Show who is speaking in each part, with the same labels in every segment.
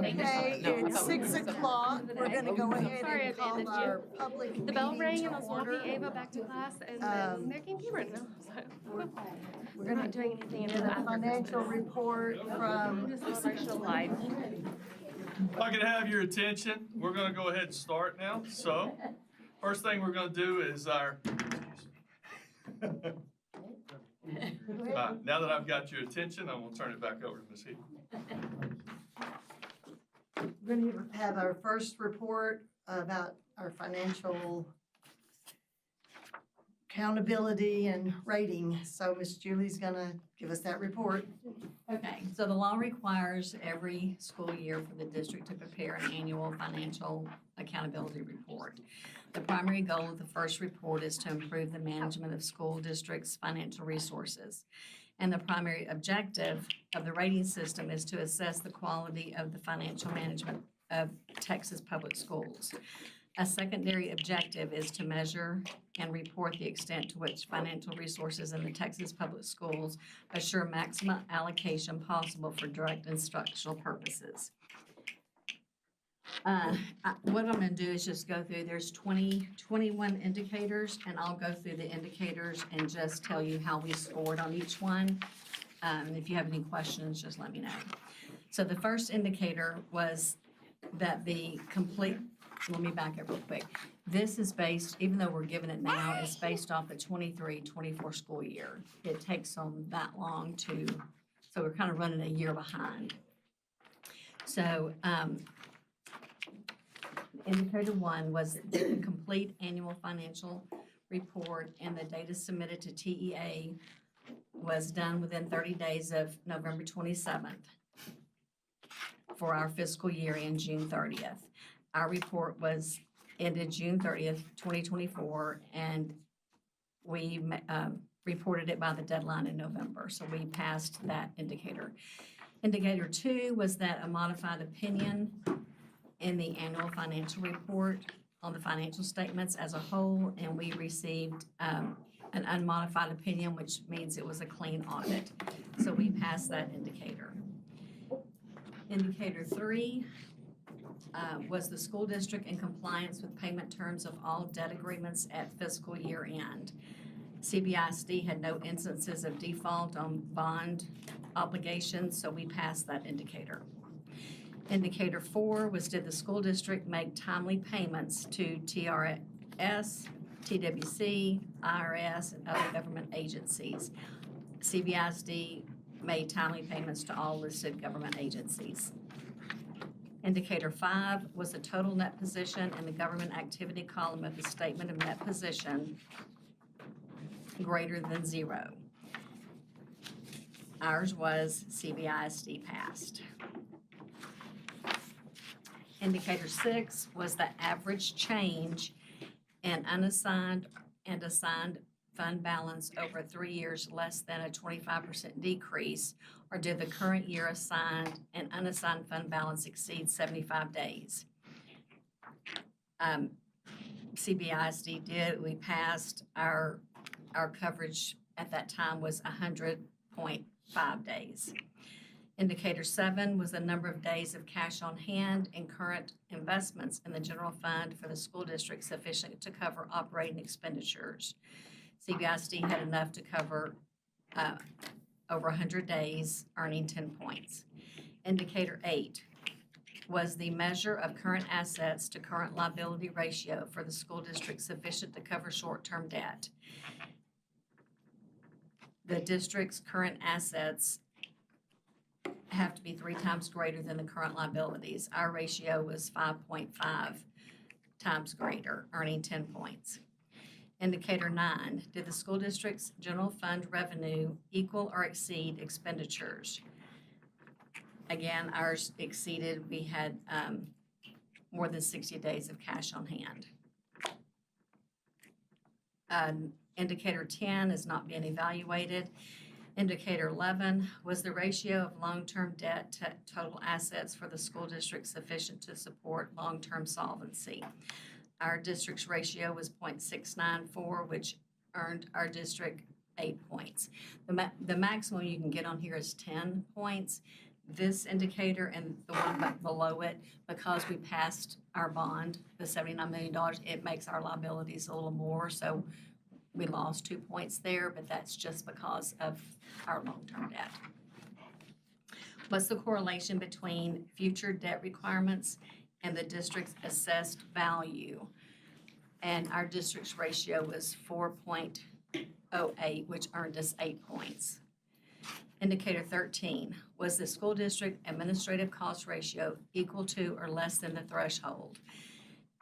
Speaker 1: Okay, it's 6 o'clock. We're going to go ahead and call our public meeting
Speaker 2: The bell rang and I
Speaker 1: to
Speaker 2: was walking
Speaker 1: order.
Speaker 2: Ava back to class, and then there came Cameron. And I was like,
Speaker 1: We're
Speaker 2: we're
Speaker 1: going
Speaker 2: not
Speaker 1: to
Speaker 2: doing anything
Speaker 1: get
Speaker 2: until
Speaker 1: a
Speaker 2: after
Speaker 1: financial
Speaker 2: Christmas.
Speaker 1: report from,
Speaker 2: Just celebration of life.
Speaker 3: If I could have your attention, we're going to go ahead and start now. So, first thing we're going to do is our. Now that I've got your attention, I'm going to turn it back over to Ms. Heath.
Speaker 1: we're going to have our first report about our financial accountability and rating. So Ms. Julie's going to give us that report.
Speaker 4: Okay, so the law requires every school year for the district to prepare an annual financial accountability report. The primary goal of the first report is to improve the management of school districts' financial resources. And the primary objective of the rating system is to assess the quality of the financial management of Texas public schools. A secondary objective is to measure and report the extent to which financial resources in the Texas public schools assure maximum allocation possible for direct instructional purposes. What I'm going to do is just go through, there's 21 indicators, and I'll go through the indicators and just tell you how we scored on each one. If you have any questions, just let me know. So the first indicator was that the complete, let me back up real quick. This is based, even though we're giving it now, it's based off the 23-24 school year. It takes them that long to, so we're kind of running a year behind. So indicator 1 was the complete annual financial report, and the data submitted to TEA was done within 30 days of November 27th for our fiscal year end June 30th. Our report was ended June 30th, 2024, and we reported it by the deadline in November, so we passed that indicator. Indicator 2 was that a modified opinion in the annual financial report on the financial statements as a whole, and we received an unmodified opinion, which means it was a clean audit. So we passed that indicator. Indicator 3 was the school district in compliance with payment terms of all debt agreements at fiscal year end. CBISD had no instances of default on bond obligations, so we passed that indicator. Indicator 4 was, did the school district make timely payments to TRS, TWC, IRS, and other government agencies? CBISD made timely payments to all listed government agencies. Indicator 5 was the total net position in the government activity column of the statement of net position greater than 0. Ours was CBISD passed. Indicator 6 was the average change in unassigned and assigned fund balance over 3 years less than a 25% decrease, or did the current year assigned and unassigned fund balance exceed 75 days? CBISD did. We passed. Our coverage at that time was 100.5 days. Indicator 7 was the number of days of cash on hand and current investments in the general fund for the school district sufficient to cover operating expenditures. CBISD had enough to cover over 100 days, earning 10 points. Indicator 8 was the measure of current assets to current liability ratio for the school district sufficient to cover short-term debt. The district's current assets have to be 3 times greater than the current liabilities. Our ratio was 5.5 times greater, earning 10 points. Indicator 9, did the school district's general fund revenue equal or exceed expenditures? Again, ours exceeded. We had more than 60 days of cash on hand. Indicator 10 is not being evaluated. Indicator 11 was the ratio of long-term debt to total assets for the school district sufficient to support long-term solvency. Our district's ratio was 0.694, which earned our district 8 points. The maximum you can get on here is 10 points. this indicator and the one below it, because we passed our bond, the $79 million, it makes our liabilities a little more, so we lost 2 points there, but that's just because of our long-term debt. What's the correlation between future debt requirements and the district's assessed value? And our district's ratio was 4.08, which earned us 8 points. Indicator 13, was the school district administrative cost ratio equal to or less than the threshold?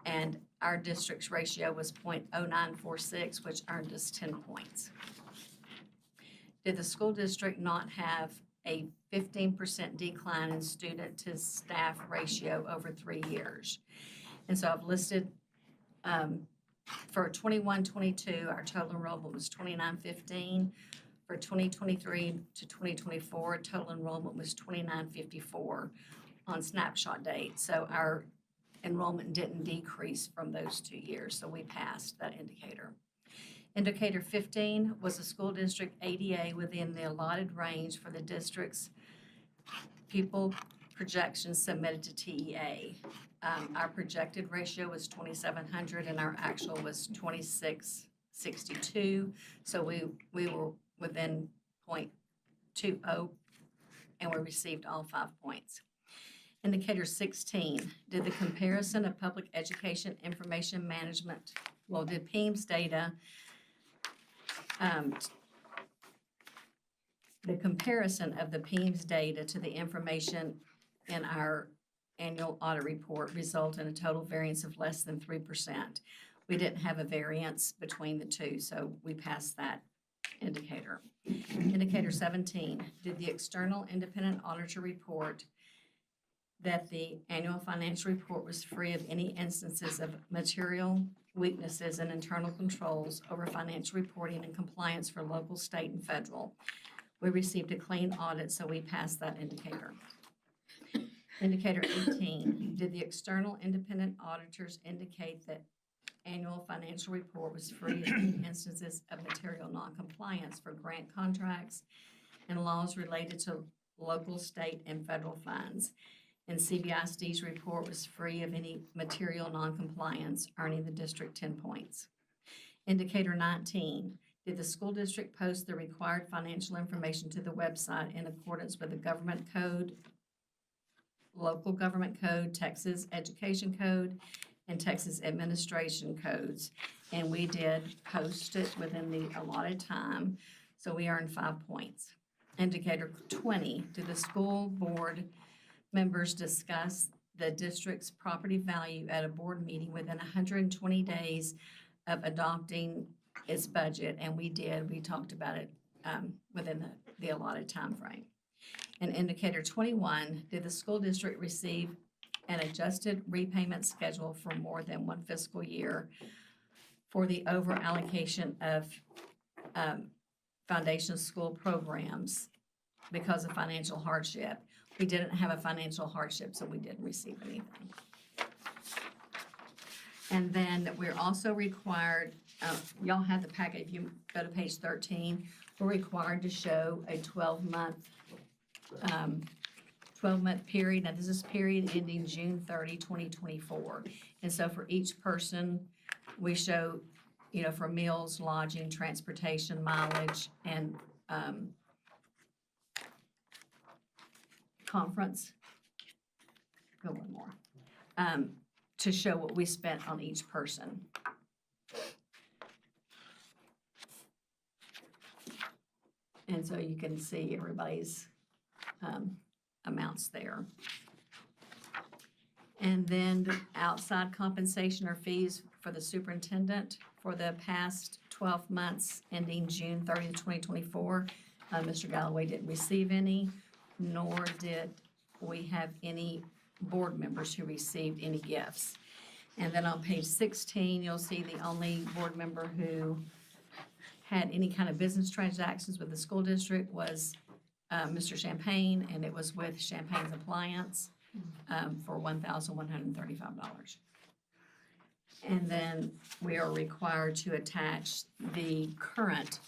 Speaker 4: And our district's ratio was 0.0946, which earned us 10 points. Did the school district not have a 15% decline in student to staff ratio over 3 years? And so I've listed for 21-22, our total enrollment was 2915. For 2023 to 2024, total enrollment was 2954 on snapshot date. So our enrollment didn't decrease from those 2 years, so we passed that indicator. Indicator 15, was the school district ADA within the allotted range for the district's pupil projections submitted to TEA? Our projected ratio was 2,700 and our actual was 2662. So we were within 0.20 and we received all 5 points. Indicator 16, did the comparison of public education information management, well, did PEIMS data, the comparison of the PEIMS data to the information in our annual audit report result in a total variance of less than 3%. We didn't have a variance between the two, so we passed that indicator. Indicator 17, did the external independent auditor report that the annual financial report was free of any instances of material weaknesses in internal controls over financial reporting and compliance for local, state, and federal? We received a clean audit, so we passed that indicator. Indicator 18, did the external independent auditors indicate that annual financial report was free of any instances of material noncompliance for grant contracts and laws related to local, state, and federal funds? And CBISD's report was free of any material noncompliance, earning the district 10 points. Indicator 19, did the school district post the required financial information to the website in accordance with the government code, local government code, Texas education code, and Texas administration codes? And we did post it within the allotted time, so we earned 5 points. Indicator 20, did the school board members discuss the district's property value at a board meeting within 120 days of adopting its budget? And we did. We talked about it within the allotted time frame. And indicator 21, did the school district receive an adjusted repayment schedule for more than one fiscal year for the over allocation of foundation school programs because of financial hardship? We didn't have a financial hardship, so we didn't receive anything. And then we're also required, y'all have the packet, if you go to page 13, we're required to show a 12-month period. Now, this is period ending June 30, 2024. And so for each person, we show, for meals, lodging, transportation, mileage, and conference. Go one more. To show what we spent on each person. And so you can see everybody's amounts there. And then the outside compensation or fees for the superintendent for the past 12 months ending June 30, 2024. Mr. Galloway didn't receive any, nor did we have any board members who received any gifts. And then on page 16, you'll see the only board member who had any kind of business transactions with the school district was Mr. Champagne, and it was with Champagne's Appliance for $1,135. And then we are required to attach the current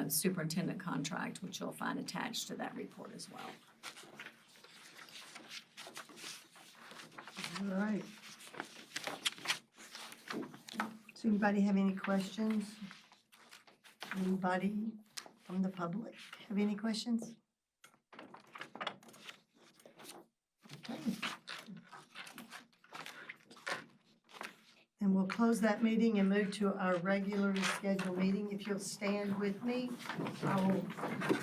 Speaker 4: superintendent contract, which you'll find attached to that report as well.
Speaker 1: All right. Does anybody have any questions? Anybody from the public have any questions? Okay. And we'll close that meeting and move to our regularly scheduled meeting. If you'll stand with me, I will do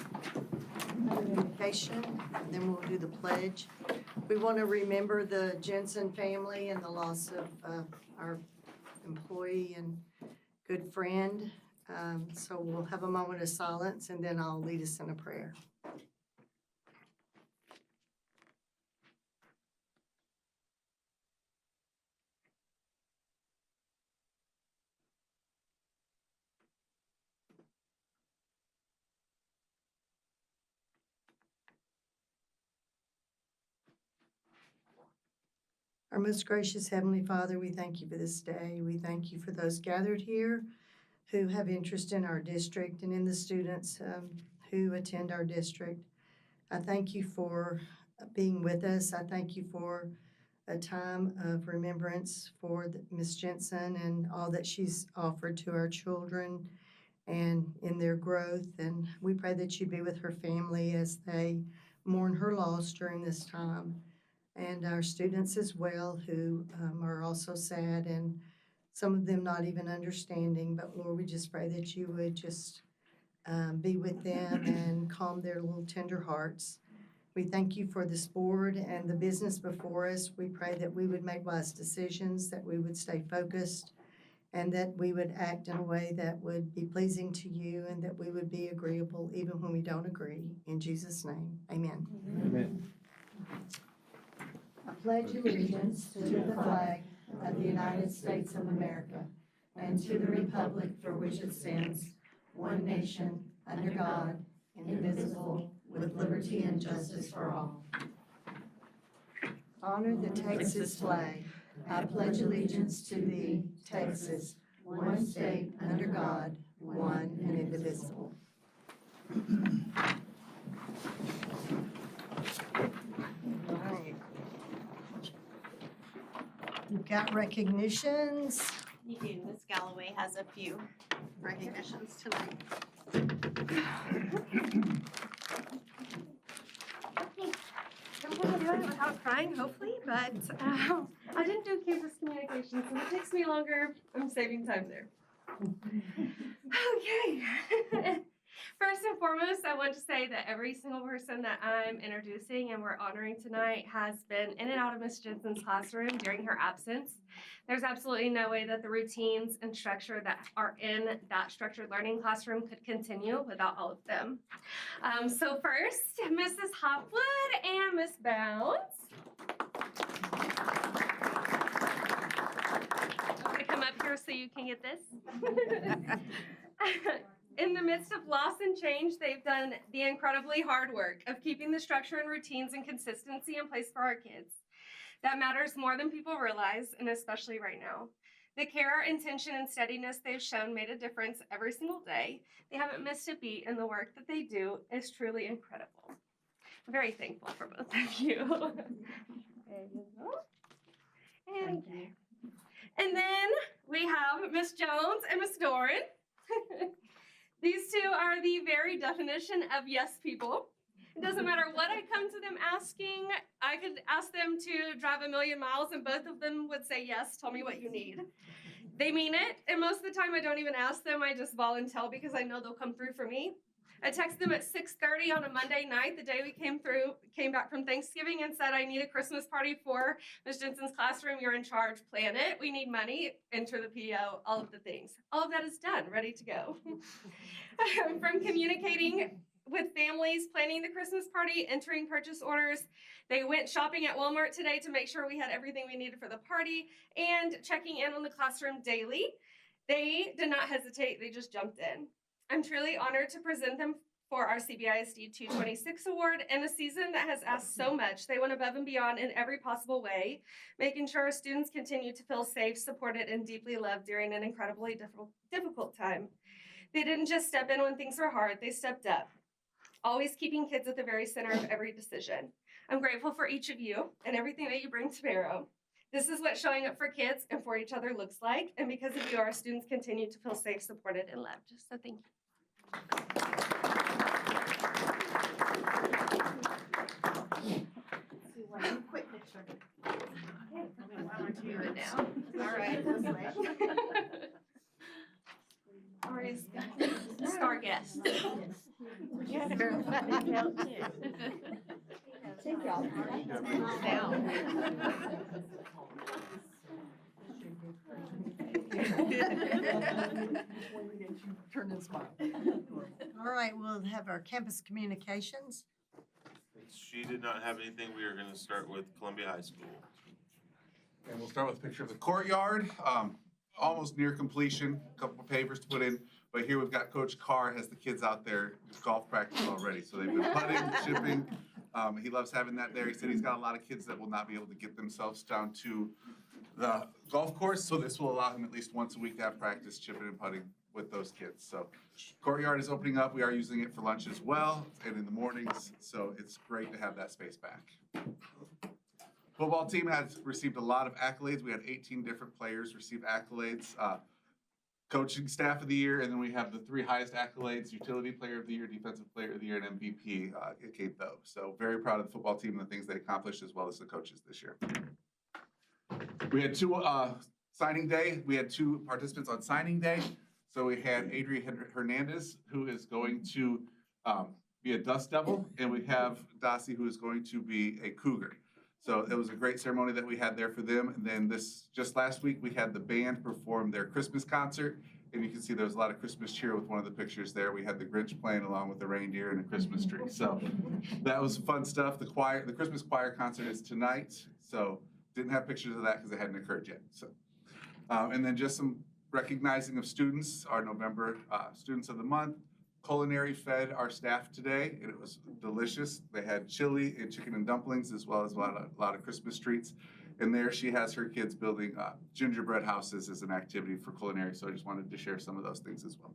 Speaker 1: an invocation, and then we'll do the pledge. We want to remember the Jensen family and the loss of our employee and good friend. So we'll have a moment of silence, and then I'll lead us in a prayer. Our most gracious Heavenly Father, we thank you for this day. We thank you for those gathered here who have interest in our district and in the students who attend our district. I thank you for being with us. I thank you for a time of remembrance for Miss Jensen and all that she's offered to our children and in their growth. And we pray that you be with her family as they mourn her loss during this time. And our students as well, who are also sad, and some of them not even understanding. But Lord, we just pray that you would just be with them and calm their little tender hearts. We thank you for this board and the business before us. We pray that we would make wise decisions, that we would stay focused, and that we would act in a way that would be pleasing to you, and that we would be agreeable even when we don't agree. In Jesus' name, amen.
Speaker 5: Amen.
Speaker 1: I pledge allegiance to the flag of the United States of America and to the republic for which it stands, one nation, under God, indivisible, with liberty and justice for all. Honor the Texas flag. I pledge allegiance to thee, Texas, one state, under God, one and indivisible. We've got recognitions.
Speaker 2: You do. Ms. Galloway has a few recognitions tonight. I'm going to do it without crying, hopefully, but I didn't do campus communication, so it takes me longer. I'm saving time there. Okay. First and foremost, I want to say that every single person that I'm introducing and we're honoring tonight has been in and out of Ms. Jensen's classroom during her absence. There's absolutely no way that the routines and structure that are in that structured learning classroom could continue without all of them. So first, Mrs. Hopwood and Miss Bounds. I'm gonna come up here so you can get this. In the midst of loss and change, they've done the incredibly hard work of keeping the structure and routines and consistency in place for our kids. That matters more than people realize, and especially right now. The care, intention, and steadiness they've shown made a difference every single day. They haven't missed a beat, and the work that they do is truly incredible. I'm very thankful for both of you. There you go. And, and then we have Miss Jones and Miss Doran. These two are the very definition of yes people. It doesn't matter what I come to them asking. I could ask them to drive 1,000,000 miles and both of them would say yes, tell me what you need. They mean it, and most of the time I don't even ask them, I just volunteer because I know they'll come through for me. I text them at 6:30 on a Monday night, the day we came back from Thanksgiving, and said, I need a Christmas party for Ms. Jensen's classroom. You're in charge. Plan it. We need money. Enter the PO. All of the things. All of that is done. Ready to go. From communicating with families, planning the Christmas party, entering purchase orders. They went shopping at Walmart today to make sure we had everything we needed for the party, and checking in on the classroom daily. They did not hesitate. They just jumped in. I'm truly honored to present them for our CBISD 226 award in a season that has asked so much. They went above and beyond in every possible way, making sure our students continue to feel safe, supported, and deeply loved during an incredibly difficult time. They didn't just step in when things were hard, they stepped up, always keeping kids at the very center of every decision. I'm grateful for each of you and everything that you bring to Barrow. This is what showing up for kids and for each other looks like. And because of you, our students continue to feel safe, supported, and loved. So thank you.
Speaker 5: Quick picture.
Speaker 2: Do it now. All right. Ari's star guest.
Speaker 5: Turn and smile. All right, we'll have our campus communications.
Speaker 6: She did not have anything. We are going to start with Columbia High School.
Speaker 7: And we'll start with a picture of the courtyard, almost near completion, a couple of pavers to put in. But here we've got Coach Carr has the kids out there with golf practice already. So they've been putting, chipping. He loves having that there. He said he's got a lot of kids that will not be able to get themselves down to the golf course. So this will allow him at least once a week to have practice chipping and putting with those kids. So courtyard is opening up. We are using it for lunch as well and in the mornings. So it's great to have that space back. Football team has received a lot of accolades. We had 18 different players receive accolades. Coaching staff of the year, and then we have the 3 highest accolades: utility player of the year, defensive player of the year, and MVP at Cape Though. So very proud of the football team and the things they accomplished, as well as the coaches this year. We had 2 signing day. We had 2 participants on signing day. So we had Adrian Hernandez, who is going to be a Dust Devil, and we have Dossie, who is going to be a Cougar. So it was a great ceremony that we had there for them. And then just last week, we had the band perform their Christmas concert. And you can see there was a lot of Christmas cheer with one of the pictures there. We had the Grinch playing along with the reindeer and a Christmas tree. So that was fun stuff. The Christmas choir concert is tonight. So didn't have pictures of that because it hadn't occurred yet. So, and then just some recognizing of students, our November Students of the Month. Culinary fed our staff today, and it was delicious. They had chili and chicken and dumplings, as well as a lot of Christmas treats. And there she has her kids building gingerbread houses as an activity for culinary, so I just wanted to share some of those things as well.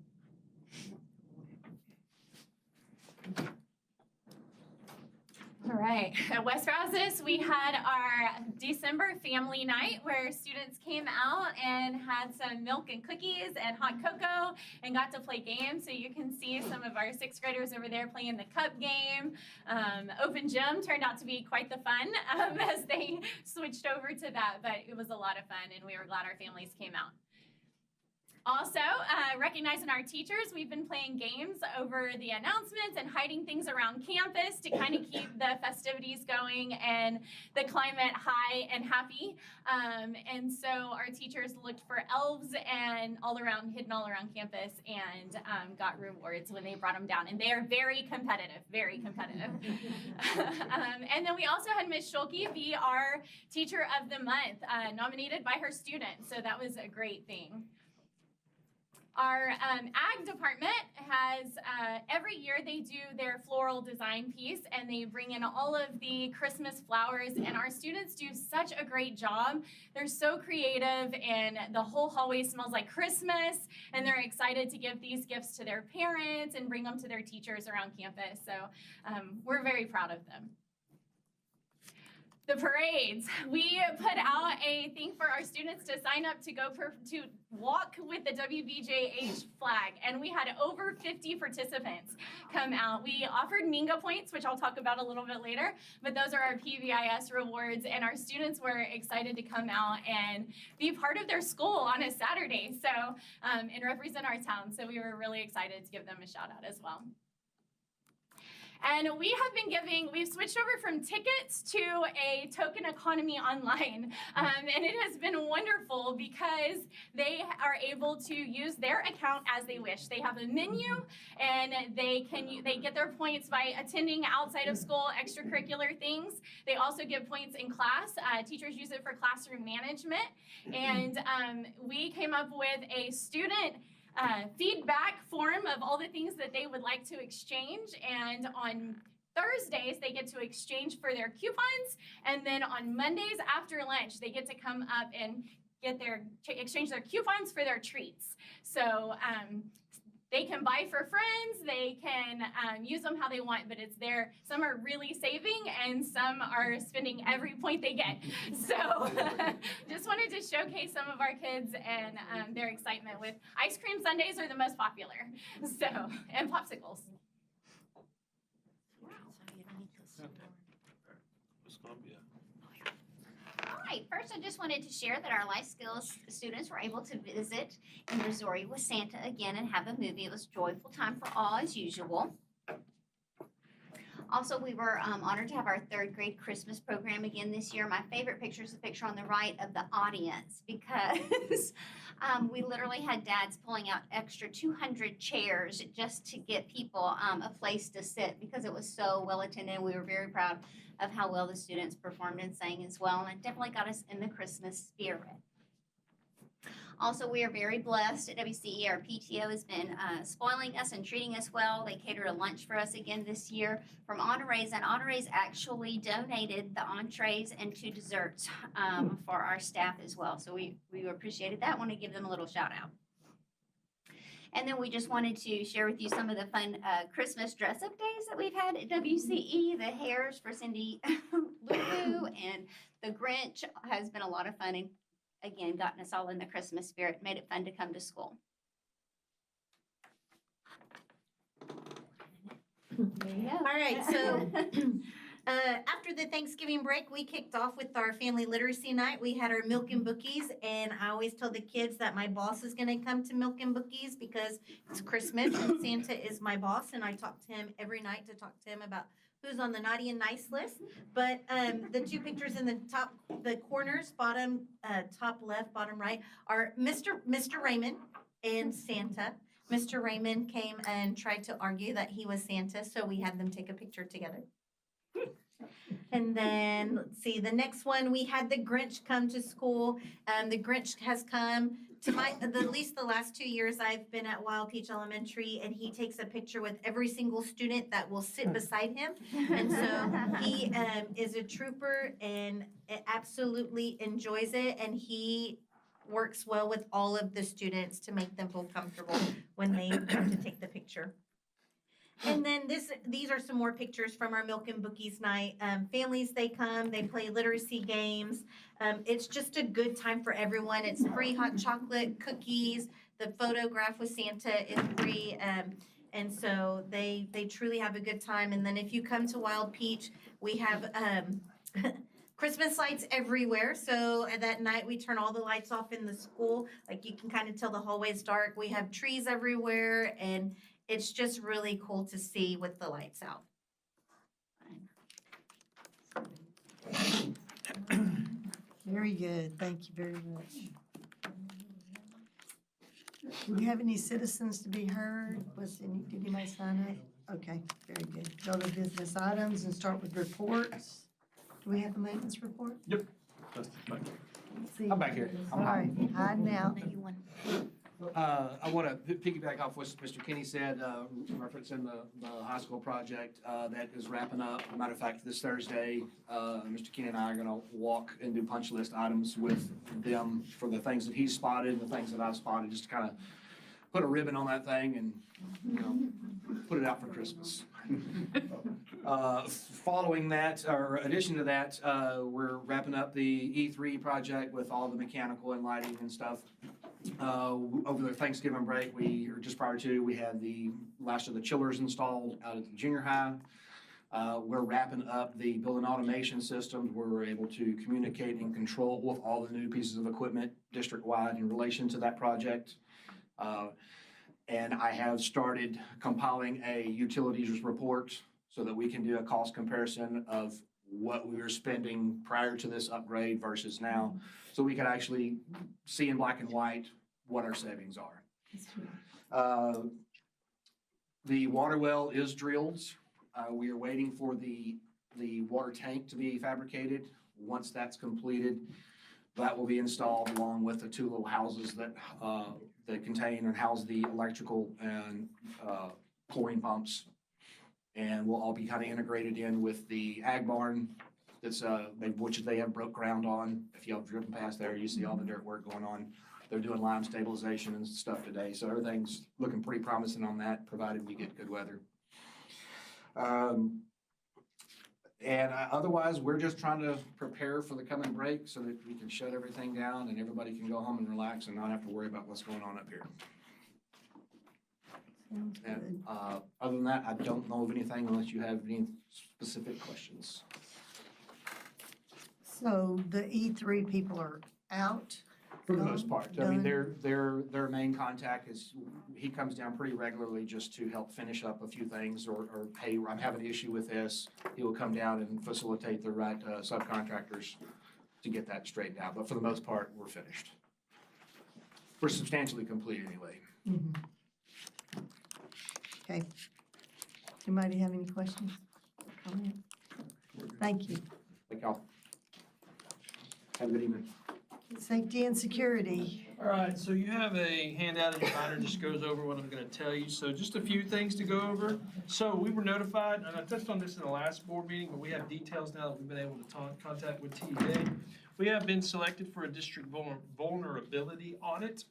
Speaker 8: All right, at West Brazos, we had our December family night where students came out and had some milk and cookies and hot cocoa and got to play games. So you can see some of our 6th graders over there playing the cup game. Open gym turned out to be quite the fun as they switched over to that, but it was a lot of fun and we were glad our families came out. Also, recognizing our teachers, we've been playing games over the announcements and hiding things around campus to kind of keep the festivities going and the climate high and happy. And so our teachers looked for elves and hidden all around campus and got rewards when they brought them down. And they are very competitive, very competitive. And then we also had Miss Schulke be our Teacher of the Month, nominated by her students. So that was a great thing. Our ag department has, every year they do their floral design piece and they bring in all of the Christmas flowers and our students do such a great job. They're so creative and the whole hallway smells like Christmas and they're excited to give these gifts to their parents and bring them to their teachers around campus. So we're very proud of them. The parades. We put out a thing for our students to sign up to go to walk with the WBJH flag, and we had over 50 participants come out. We offered Minga points, which I'll talk about a little bit later, but those are our PBIS rewards, and our students were excited to come out and be part of their school on a Saturday, so and represent our town. So we were really excited to give them a shout out as well. And we've switched over from tickets to a token economy online. And it has been wonderful because they are able to use their account as they wish. They have a menu and they get their points by attending outside of school extracurricular things. They also get points in class. Teachers use it for classroom management. And we came up with a student feedback form of all the things that they would like to exchange, and on Thursdays they get to exchange for their coupons, and then on Mondays after lunch they get to come up and exchange their coupons for their treats. So they can buy for friends, they can use them how they want, but it's there. Some are really saving and some are spending every point they get. So just wanted to showcase some of our kids and their excitement with ice cream sundaes are the most popular. So, and popsicles.
Speaker 6: Miss Columbia.
Speaker 9: All right, first I just wanted to share that our life skills students were able to visit in Missouri with Santa again and have a movie. It was a joyful time for all as usual. Also, we were honored to have our third grade Christmas program again this year. My favorite picture is the picture on the right of the audience because we literally had dads pulling out extra 200 chairs just to get people a place to sit because it was so well attended. We were very proud of how well the students performed and sang as well, and it definitely got us in the Christmas spirit. Also, we are very blessed at WCE. Our PTO has been spoiling us and treating us well. They catered a lunch for us again this year from Honorays, and Honorays actually donated the entrees and 2 desserts for our staff as well. So we appreciated that. Want to give them a little shout out. And then we just wanted to share with you some of the fun Christmas dress-up days that we've had at WCE. The hairs for Cindy Lulu and the Grinch has been a lot of fun and again, gotten us all in the Christmas spirit, made it fun to come to school. There you go.
Speaker 5: All right, so after the Thanksgiving break, we kicked off with our family literacy night. We had our Milk and Bookies, and I always tell the kids that my boss is gonna come to Milk and Bookies because it's Christmas and Santa is my boss, and I talk to him every night to talk to him about who's on the naughty and nice list. But the 2 pictures in the corners, bottom, top left, bottom right, are Mr. Raymond and Santa. Mr. Raymond came and tried to argue that he was Santa, so we had them take a picture together. And then, let's see, the next one, we had the Grinch come to school. The Grinch has come to at least the last 2 years I've been at Wild Peach Elementary, and he takes a picture with every single student that will sit beside him. And so he is a trooper and absolutely enjoys it, and he works well with all of the students to make them feel comfortable when they come to take the picture. And then these are some more pictures from our Milk and Bookies night. Families, they come, they play literacy games. It's just a good time for everyone. It's free hot chocolate, cookies. The photograph with Santa is free. And so they truly have a good time. And then if you come to Wild Peach, we have Christmas lights everywhere. So at that night, we turn all the lights off in the school. Like you can kind of tell the hallway's dark. We have trees everywhere, and it's just really cool to see with the lights out.
Speaker 1: Very good. Thank you very much. Do we have any citizens to be heard? Did anybody sign up? Okay, very good. Go to business items and start with reports. Do we have a maintenance report?
Speaker 3: Yep.
Speaker 1: Let's see.
Speaker 10: I'm back here.
Speaker 1: All right, hide now.
Speaker 10: I want to piggyback off what Mr. Kenny said, referencing the high school project that is wrapping up. As a matter of fact, this Thursday, Mr. Kenny and I are going to walk and do punch list items with them for the things that he's spotted and the things that I've spotted, just to kind of put a ribbon on that thing and, you know, put it out for Christmas. Following that, or addition to that, we're wrapping up the E3 project with all the mechanical and lighting and stuff. Over the Thanksgiving break, or just prior to, we had the last of the chillers installed out at the junior high. We're wrapping up the building automation systems where we're able to communicate and control with all the new pieces of equipment district-wide in relation to that project. And I have started compiling a utilities report so that we can do a cost comparison of what we were spending prior to this upgrade versus now, so we can actually see in black and white what our savings are. The water well is drilled. We are waiting for the water tank to be fabricated. Once that's completed, that will be installed along with the 2 little houses that contain and house the electrical and chlorine pumps. And we'll all be kind of integrated in with the ag barn that's which they have broke ground on. If y'all driven past there, you see all the dirt work going on. They're doing lime stabilization and stuff today, so everything's looking pretty promising on that, provided we get good weather. Otherwise, we're just trying to prepare for the coming break so that we can shut everything down and everybody can go home and relax and not have to worry about what's going on up here.
Speaker 1: Sounds good.
Speaker 10: And other than that, I don't know of anything unless you have any specific questions.
Speaker 1: So the E3 people are out?
Speaker 10: For the most part, I mean,
Speaker 1: Done.
Speaker 10: their main contact is, he comes down pretty regularly just to help finish up a few things, or hey, I'm having an issue with this. He will come down and facilitate the right subcontractors to get that straightened out, but for the most part, we're finished. We're substantially complete anyway.
Speaker 1: Mhm. Okay. Anybody have any questions? Comment? Thank you.
Speaker 10: Thank y'all. Have a good evening.
Speaker 1: Safety and security.
Speaker 11: All right, so you have a handout in your binder, just goes over what I'm gonna tell you. So just a few things to go over. So we were notified, and I touched on this in the last board meeting, but we have details now that we've been able to contact with TEA. We have been selected for a district vulnerability audit.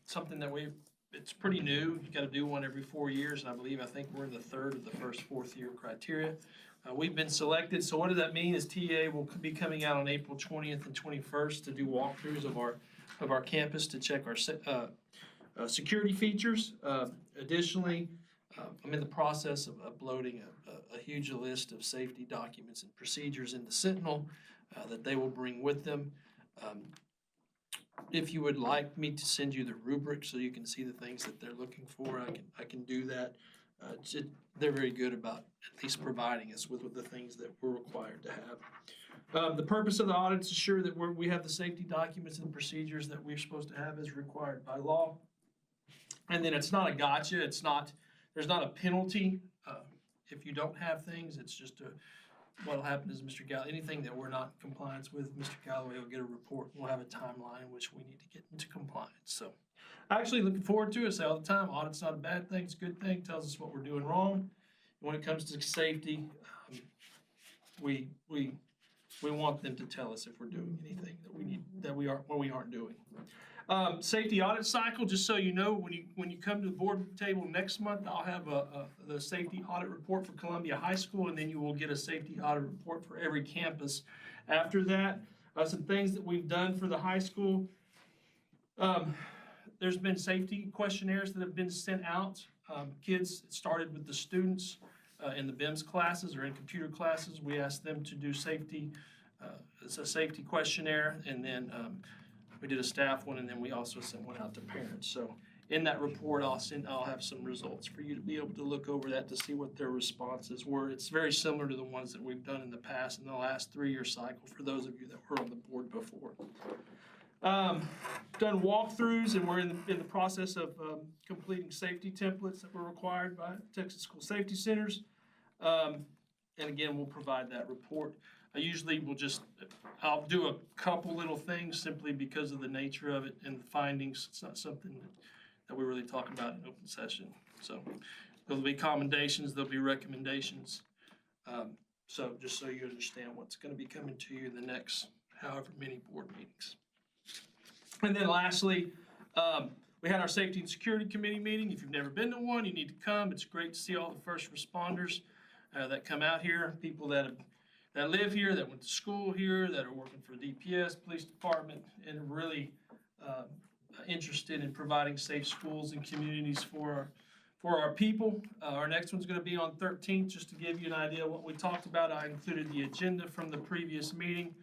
Speaker 11: Something that it's pretty new. You gotta do one every 4 years, and I think we're in the third of the first 4th year criteria. We've been selected, so what does that mean is TEA will be coming out on April 20th and 21st to do walkthroughs of our campus to check our security features. Additionally, I'm in the process of uploading a huge list of safety documents and procedures into Sentinel that they will bring with them. If you would like me to send you the rubric so you can see the things that they're looking for, I can do that. They're very good about at least providing us with the things that we're required to have. The purpose of the audit is to ensure that we have the safety documents and procedures that we're supposed to have as required by law. And then it's not a gotcha. There's not a penalty if you don't have things. It's just what'll happen is anything that we're not in compliance with, Mr. Galloway will get a report. We'll have a timeline in which we need to get into compliance. So actually looking forward to it. I say all the time, audit's not a bad thing, it's a good thing, tells us what we're doing wrong. And when it comes to safety, we want them to tell us if we're doing anything that we aren't doing. Safety audit cycle, just so you know, when you come to the board table next month, I'll have the safety audit report for Columbia High School, and then you will get a safety audit report for every campus after that. Some things that we've done for the high school. There's been safety questionnaires that have been sent out. Kids, it started with the students in the BIMS classes or in computer classes. We asked them to do safety. It's a safety questionnaire, and then we did a staff one, and then we also sent one out to parents. So in that report, I'll have some results for you to be able to look over that to see what their responses were. It's very similar to the ones that we've done in the past in the last 3-year cycle for those of you that were on the board before. Done walkthroughs, and we're in the process of completing safety templates that were required by Texas School Safety Centers. And again, we'll provide that report. I usually I'll do a couple little things simply because of the nature of it and the findings. It's not something that we really talk about in open session. So there'll be commendations, there'll be recommendations. So just so you understand what's going to be coming to you in the next however many board meetings. And then lastly, we had our Safety and Security Committee meeting. If you've never been to one, you need to come. It's great to see all the first responders that come out here, people that live here, that went to school here, that are working for DPS, police department, and are really interested in providing safe schools and communities for our people. Our next one's going to be on 13th, just to give you an idea of what we talked about. I included the agenda from the previous meeting.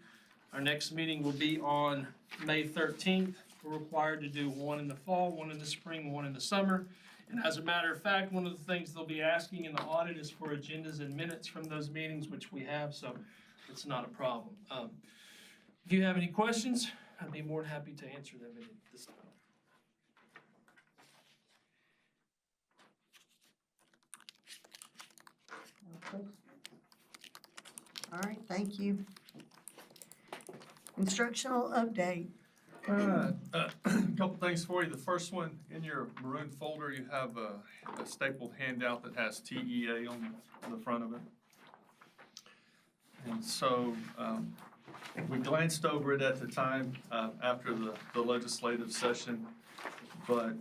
Speaker 11: Our next meeting will be on May 13th. We're required to do one in the fall, one in the spring, one in the summer. And as a matter of fact, one of the things they'll be asking in the audit is for agendas and minutes from those meetings, which we have, so it's not a problem. If you have any questions, I'd be more than happy to answer them at this time.
Speaker 1: Okay. All right, thank you. Instructional update.
Speaker 3: All right, a couple things for you. The first one, in your maroon folder, you have a stapled handout that has TEA on the front of it. And so We glanced over it at the time after the legislative session, but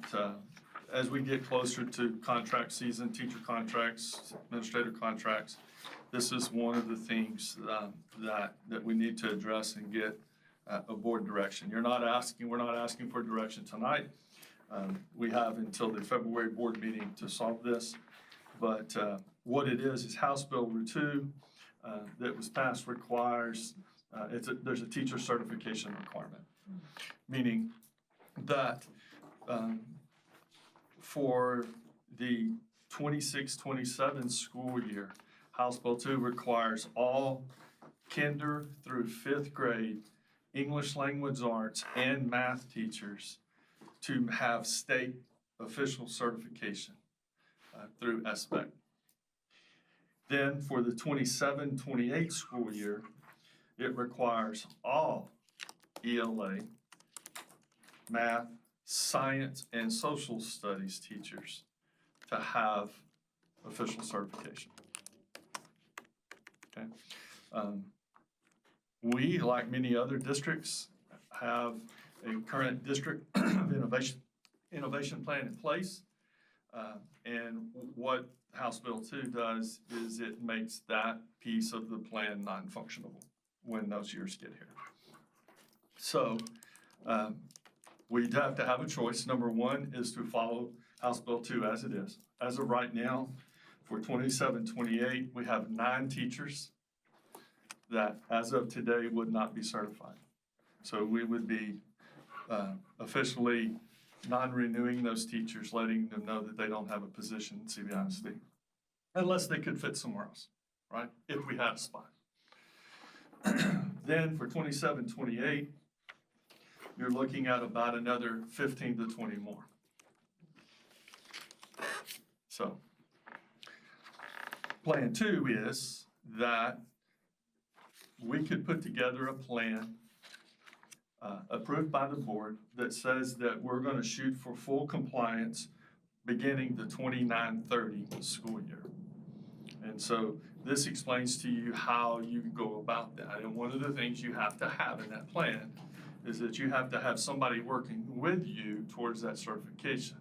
Speaker 3: as we get closer to contract season, teacher contracts, administrator contracts, this is one of the things that we need to address and get a board direction. We're not asking for direction tonight. We have until the February board meeting to solve this, but what it is House Bill 2 that was passed requires, there's a teacher certification requirement, meaning that for the 26-27 school year, House Bill 2 requires all kinder through 5th grade English language arts and math teachers to have state official certification through SBEC. Then for the 27-28 school year, it requires all ELA, math, science, and social studies teachers to have official certification. Okay. We, like many other districts, have a current district of innovation plan in place. And what House Bill 2 does is it makes that piece of the plan non-functional when those years get here. So we'd have to have a choice. Number one is to follow House Bill 2 as it is. As of right now, for 27-28, we have 9 teachers that, as of today, would not be certified. So we would be officially non-renewing those teachers, letting them know that they don't have a position in CBISD, unless they could fit somewhere else, right? If we had a spot. Then for 27-28, you're looking at about another 15 to 20 more. So plan 2 is that we could put together a plan approved by the board that says that we're going to shoot for full compliance beginning the 29-30 school year. And so this explains to you how you go about that. And one of the things you have to have in that plan is that you have to have somebody working with you towards that certification.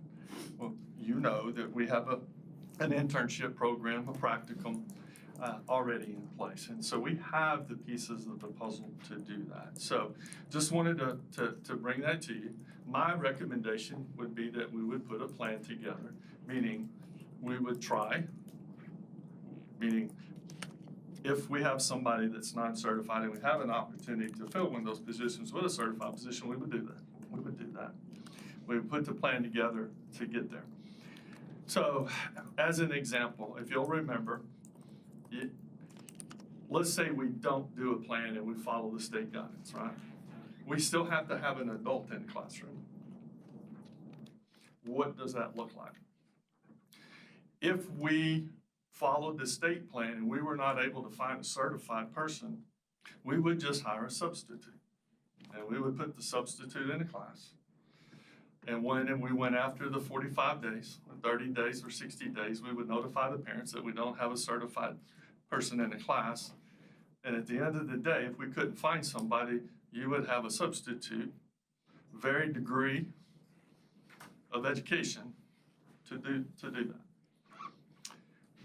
Speaker 3: Well, you know that we have an internship program, a practicum, already in place. And so we have the pieces of the puzzle to do that. So just wanted to bring that to you. My recommendation would be that we would put a plan together, meaning we would try, meaning if we have somebody that's not certified and we have an opportunity to fill one of those positions with a certified position, we would do that. We would do that. We would put the plan together to get there. So as an example, if you'll remember, let's say we don't do a plan and we follow the state guidance, right? We still have to have an adult in the classroom. What does that look like? If we followed the state plan and we were not able to find a certified person, we would just hire a substitute. And we would put the substitute in the class. And when we went after the 45 days, or 30 days, or 60 days, we would notify the parents that we don't have a certified person in the class. And at the end of the day, if we couldn't find somebody, you would have a substitute, varied degree of education to do that.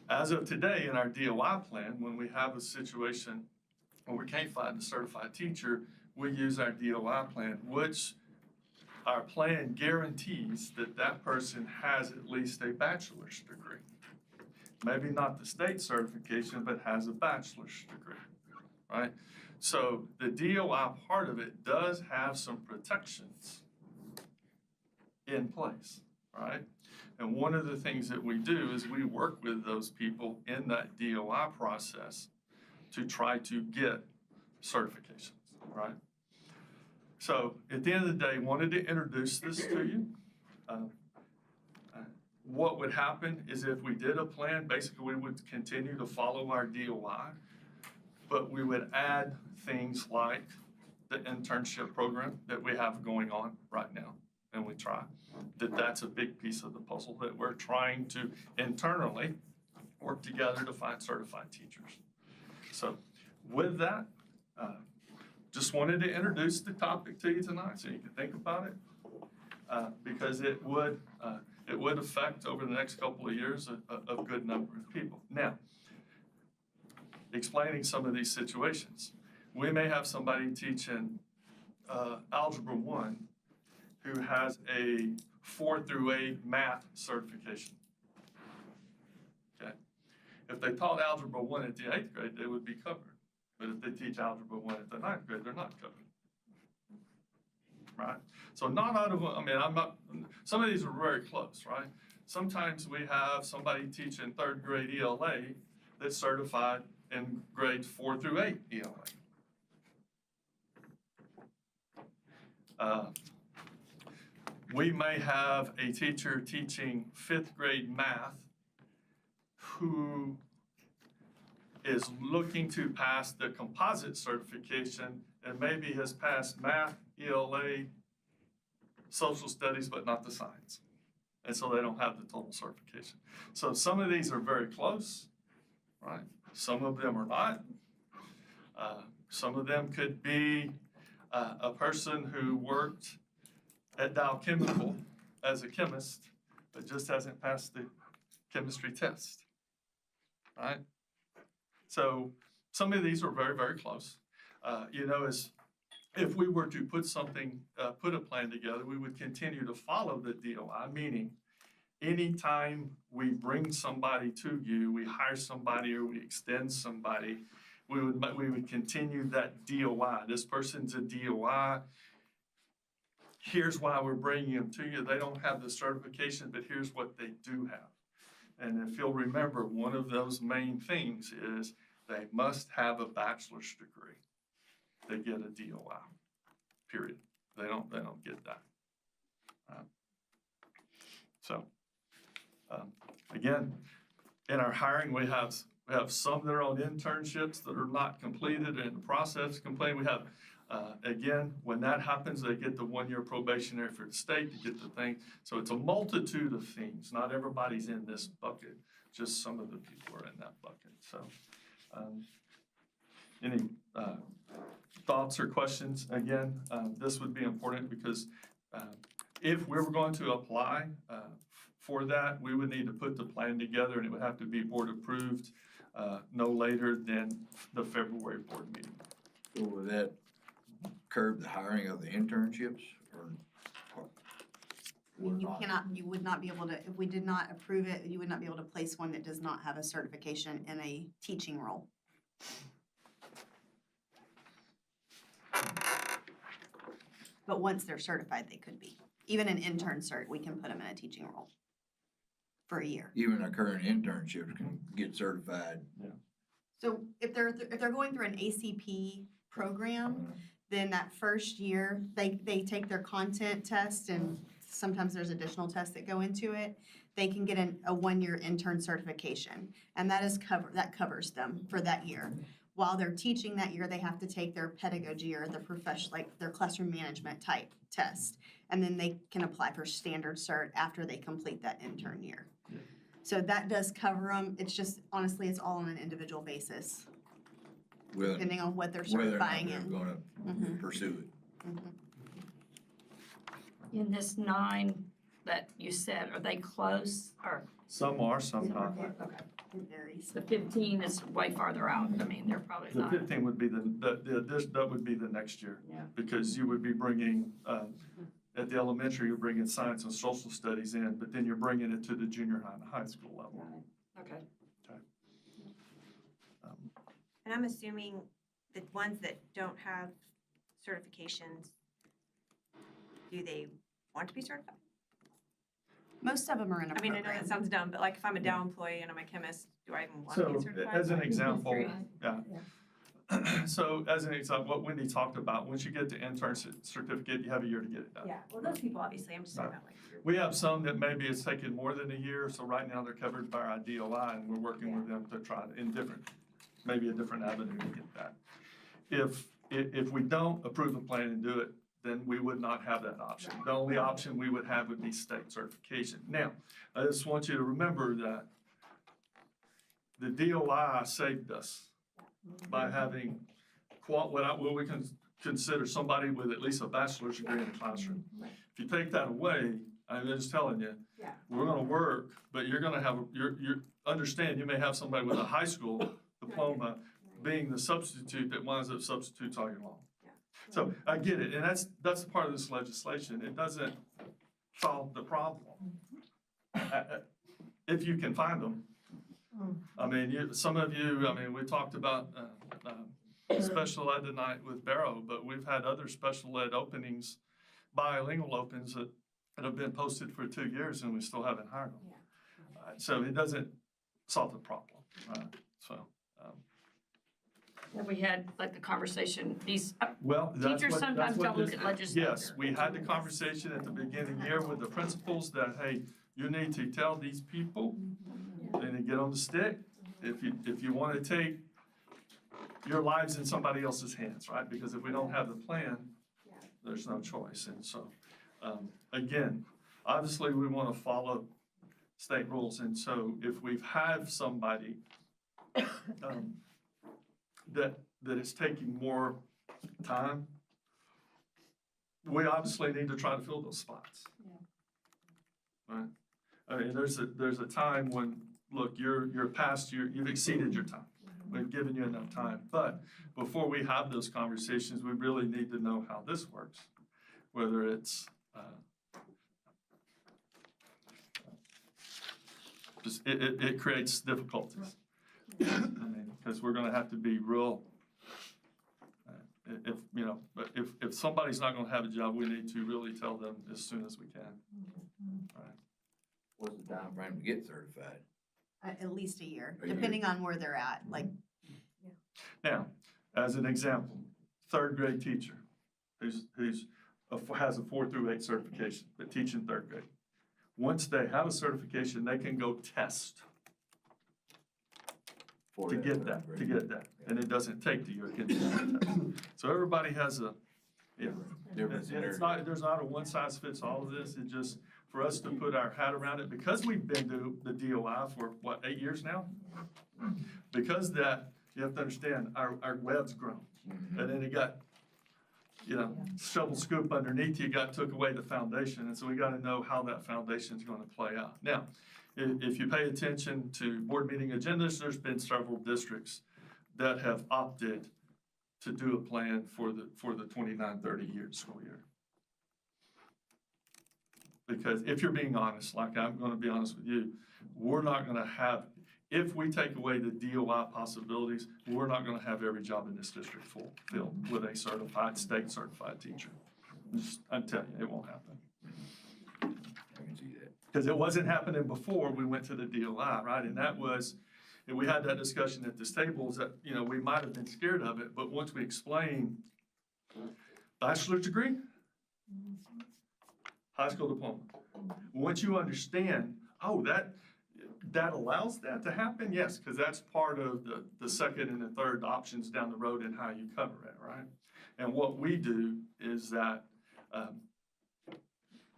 Speaker 3: As of today, in our DOI plan, when we have a situation where we can't find a certified teacher, we use our DOI plan, which our plan guarantees that that person has at least a bachelor's degree. Maybe not the state certification, but has a bachelor's degree, right? So the DOI part of it does have some protections in place, right? And one of the things that we do is we work with those people in that DOI process to try to get certifications, right? So at the end of the day, wanted to introduce this to you. What would happen is if we did a plan, basically we would continue to follow our DOI, but we would add things like the internship program that we have going on right now. And we try that's a big piece of the puzzle that we're trying to internally work together to find certified teachers. So with that, just wanted to introduce the topic to you tonight so you can think about it. Because it would affect over the next couple of years a good number of people. Now, explaining some of these situations. We may have somebody teaching Algebra 1 who has a 4 through 8 math certification. Okay. If they taught Algebra 1 at the 8th grade, they would be covered. But if they teach Algebra 1 at the 9th grade, they're not covered. Right? So not out of, I mean, some of these are very close, right? Sometimes we have somebody teaching 3rd grade ELA that's certified in grades 4 through 8 ELA. We may have a teacher teaching 5th grade math who is looking to pass the composite certification and maybe has passed math, ELA, social studies, but not the science. And so they don't have the total certification. So some of these are very close, right? Some of them are not. Some of them could be a person who worked at Dow Chemical as a chemist, but just hasn't passed the chemistry test, right? So some of these are very, very close. You know, if we were to put a plan together, we would continue to follow the DOI, meaning anytime we bring somebody to you, we hire somebody or we extend somebody, we would continue that DOI. This person's a DOI. Here's why we're bringing them to you. They don't have the certification, but here's what they do have. And if you'll remember, one of those main things is they must have a bachelor's degree. They get a DOI, period. They don't get that. Again, in our hiring, we have some that are on internships that are not completed and in the process of completing. We have, again, when that happens, they get the 1-year probationary for the state to get the thing. So it's a multitude of things. Not everybody's in this bucket. Just some of the people are in that bucket. So any thoughts or questions? Again, this would be important because if we were going to apply for that, we would need to put the plan together and it would have to be board approved no later than the February board meeting.
Speaker 12: So will that curb the hiring of the internships or
Speaker 13: You would not be able to, if we did not approve it, you would not be able to place one that does not have a certification in a teaching role. But once they're certified, they could be. Even an intern cert, we can put them in a teaching role for a year.
Speaker 12: even a current internship can get certified?
Speaker 13: So if they're going through an ACP program, then that first year, they take their content test, and sometimes there's additional tests that go into it. They can get a 1-year intern certification, and that covers them for that year. While they're teaching that year, they have to take their pedagogy or their classroom management type test, and then they can apply for standard cert after they complete that intern year. So that does cover them. It's just, honestly, it's all on an individual basis, depending on what they're certifying in.
Speaker 12: Whether or not they're gonna pursue it.
Speaker 4: In this 9 that you said, are they close or?
Speaker 3: Some are, some not.
Speaker 4: Okay.
Speaker 13: It varies.
Speaker 4: The 15 is way farther out. I mean, they're probably
Speaker 3: The
Speaker 4: not.
Speaker 3: 15 would be that would be the next year.
Speaker 4: Yeah.
Speaker 3: Because you would be bringing, at the elementary, you're bringing science and social studies in, but then you're bringing it to the junior high and high school level.
Speaker 4: Okay.
Speaker 14: And I'm assuming the ones that don't have certifications, do they want to be certified?
Speaker 13: Most of them are in a
Speaker 14: I mean, I
Speaker 13: program.
Speaker 14: know that sounds dumb, but like if I'm a Dow employee and I'm a chemist, do I even want to
Speaker 3: So,
Speaker 14: be certified?
Speaker 3: as an example,
Speaker 14: Yeah.
Speaker 3: So as an example, what Wendy talked about, once you get the intern certificate, you have a year to get it done.
Speaker 14: Yeah, well, those people, obviously, I'm just talking about like.
Speaker 3: We have some that maybe it's taken more than a year, so right now they're covered by our DOI, and we're working with them to try maybe a different avenue to get that. If we don't approve a plan and do it, then we would not have that option. The only option we would have would be state certification. Now, I just want you to remember that the DOI saved us by having what we can consider somebody with at least a bachelor's degree in the classroom. If you take that away, I'm just telling you, we're gonna work, but you're gonna have, understand, you may have somebody with a high school diploma being the substitute that winds up substitutes all year long. So I get it, and that's part of this legislation. It doesn't solve the problem. If you can find them. I mean, some of you, I mean, we talked about special ed tonight with Barrow, but we've had other special ed openings, bilingual opens that have been posted for 2 years and we still haven't hired them. So it doesn't solve the problem, so.
Speaker 4: Have we had like the conversation, these
Speaker 3: Well, that's
Speaker 4: teachers
Speaker 3: what-
Speaker 4: sometimes
Speaker 3: that's what
Speaker 4: don't look
Speaker 3: this-
Speaker 4: at legislature.
Speaker 3: Yes, we had the conversation at the beginning of the year with the principals that, hey, you need to tell these people, they need to get on the stick. If you want to take your lives in somebody else's hands, right? Because if we don't have the plan, there's no choice. And so, again, obviously we want to follow state rules. And so if we've had somebody that is taking more time, we obviously need to try to fill those spots. Right? I mean, there's a time when, look, you've exceeded your time. We've given you enough time. But before we have those conversations, we really need to know how this works. Whether it's it creates difficulties. I mean, because we're going to have to be real. If somebody's not going to have a job, we need to really tell them as soon as we can. Right.
Speaker 12: What's the time frame to get certified?
Speaker 13: At least a year,
Speaker 12: A year.
Speaker 13: depending on where they're at, like.
Speaker 3: Now, as an example, third grade teacher who's has a 4 through 8 certification, but teaching third grade. Once they have a certification, they can go test to get that, and it doesn't take the year. It can be a test. So everybody has there's not a one size fits all of this. It just, for us to put our hat around it, because we've been to the DOI for, 8 years now? Because that, you have to understand, our web's grown. And then it got, shovel scoop underneath you took away the foundation. And so we got to know how that foundation is going to play out. Now, if you pay attention to board meeting agendas, there's been several districts that have opted to do a plan for the 29-30 school year. Because if you're being honest, like I'm going to be honest with you, we're not going to have, if we take away the DOI possibilities, we're not going to have every job in this district filled with a state certified teacher. I'm telling you, it won't happen.
Speaker 12: I can see that.
Speaker 3: Because it wasn't happening before we went to the DOI, right? And that was, and we had that discussion at this table, is that, we might have been scared of it, but once we explained bachelor's degree, high school diploma. Once you understand, that allows that to happen, yes, because that's part of the second and the third options down the road and how you cover it, right? And what we do is that